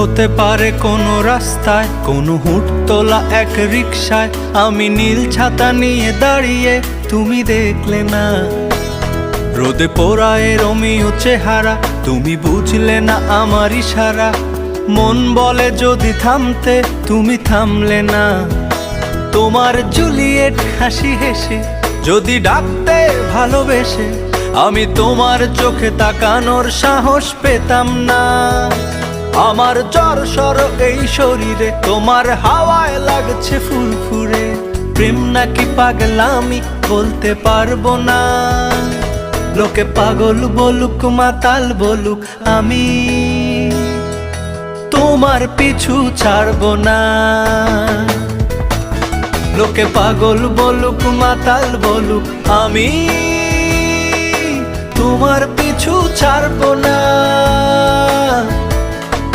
হতে পারে কোনো রাস্তায়, কোনো হুটতোলা এক রিকশায় আমি নীল ছাতা নিয়ে দাঁড়িয়ে, তুমি দেখলে না। রোদে পোড়ায় রোমিও চেহারা, তুমি বুঝলে না আমার ইশারা। মন বলে যদি থামতে, তুমি থামলে না। তোমার জুলিয়েট হাসি হেসে যদি ডাকতে ভালোবেসে, আমি তোমার চোখে তাকানোর সাহস পেতাম না। আমার জ্বর এই শরীরে, তোমার হাওয়ায় লাগছে ফুরফুরে। প্রেম নাকি পাগলামি বলতে পারবো না। লোকে পাগল বলুক মাতাল বলুক, আমি তোমার পিছু ছাড়বো না। লোকে পাগল বলুক মাতাল বলুক, আমি তোমার পিছু ছাড়বো না।